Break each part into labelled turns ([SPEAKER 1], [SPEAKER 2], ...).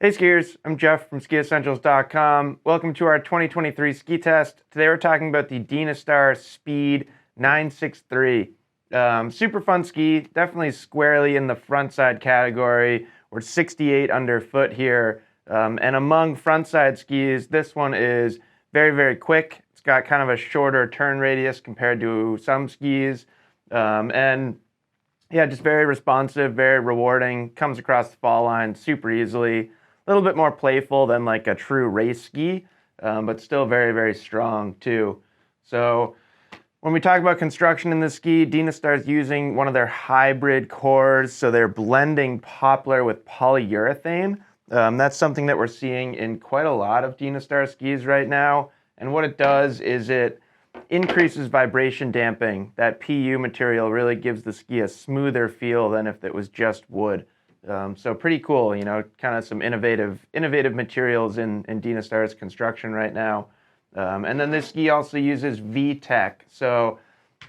[SPEAKER 1] Hey skiers, I'm Jeff from skiessentials.com. Welcome to our 2023 ski test. Today we're talking about the Dynastar Speed 963. Super fun ski, definitely squarely in the frontside category. We're 68 underfoot here. And among frontside skis, this one is very, very quick. It's got kind of a shorter turn radius compared to some skis. And yeah, just very responsive, very rewarding, comes across the fall line super easily. A little bit more playful than like a true race ski, but still very, very strong too. So when we talk about construction in this ski, Dynastar is using one of their hybrid cores, so they're blending poplar with polyurethane. That's something that we're seeing in quite a lot of Dynastar skis right now. And what it does is it increases vibration damping. That PU material really gives the ski a smoother feel than if it was just wood. So pretty cool, you know, kind of some innovative materials in Dynastar's construction right now. And then this ski also uses V-Tech, so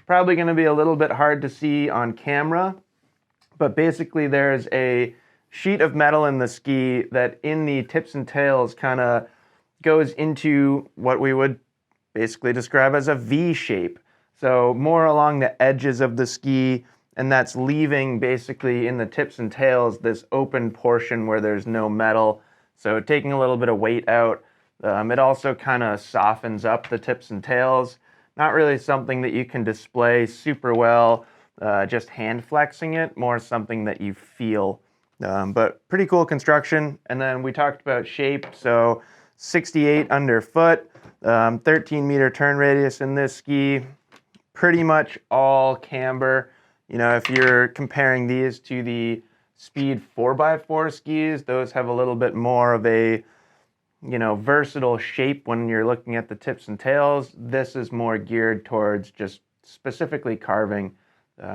[SPEAKER 1] probably going to be a little bit hard to see on camera, but basically there's a sheet of metal in the ski that in the tips and tails kind of goes into what we would basically describe as a V shape. So more along the edges of the ski, and that's leaving basically in the tips and tails this open portion where there's no metal. So taking a little bit of weight out. It also kind of softens up the tips and tails. Not really something that you can display super well, just hand flexing it, more something that you feel. But pretty cool construction. And then we talked about shape, so 68 underfoot, 13 meter turn radius in this ski, pretty much all camber. You know, if you're comparing these to the Speed 4x4 skis, those have a little bit more of a, you know, versatile shape when you're looking at the tips and tails. This is more geared towards just specifically carving.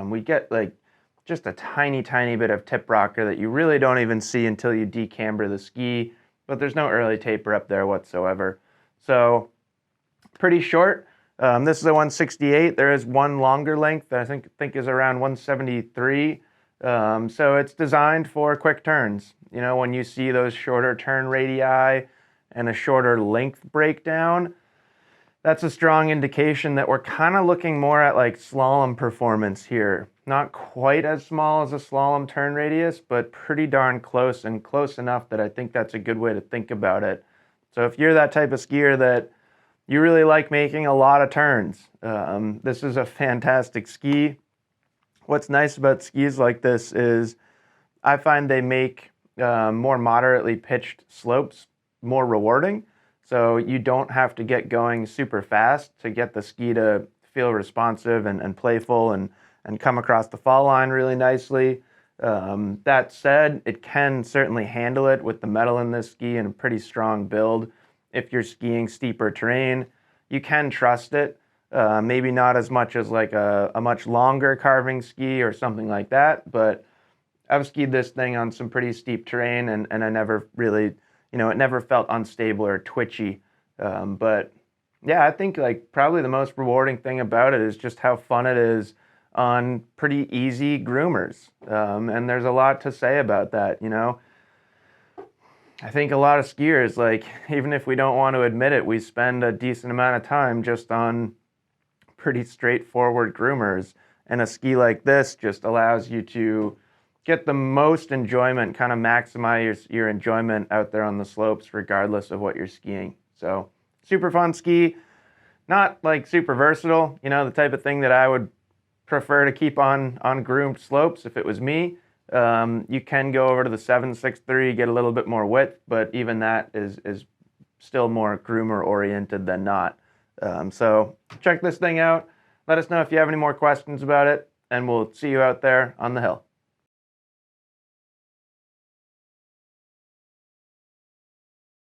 [SPEAKER 1] We get like just a tiny bit of tip rocker that you really don't even see until you decamber the ski, but there's no early taper up there whatsoever. So pretty short. This is a 168. There is one longer length that I think is around 173. So it's designed for quick turns. You know, when you see those shorter turn radii and a shorter length breakdown, that's a strong indication that we're kind of looking more at like slalom performance here. Not quite as small as a slalom turn radius, but pretty darn close, and close enough that I think that's a good way to think about it. So if you're that type of skier that you really like making a lot of turns, this is a fantastic ski. What's nice about skis like this is I find they make more moderately pitched slopes more rewarding. So you don't have to get going super fast to get the ski to feel responsive and playful and come across the fall line really nicely. That said, it can certainly handle it with the metal in this ski and a pretty strong build. If you're skiing steeper terrain, you can trust it. Maybe not as much as like a much longer carving ski or something like that, but I've skied this thing on some pretty steep terrain and I never really, you know, it never felt unstable or twitchy. But yeah, I think like probably the most rewarding thing about it is just how fun it is on pretty easy groomers. And there's a lot to say about that, you know. I think a lot of skiers, like, even if we don't want to admit it, we spend a decent amount of time just on pretty straightforward groomers. And a ski like this just allows you to get the most enjoyment, kind of maximize your enjoyment out there on the slopes, regardless of what you're skiing. So super fun ski, not like super versatile, you know, the type of thing that I would prefer to keep on groomed slopes if it was me. You can go over to the 763, get a little bit more width, but even that is still more groomer oriented than not. So check this thing out. Let us know if you have any more questions about it, and we'll see you out there on the hill.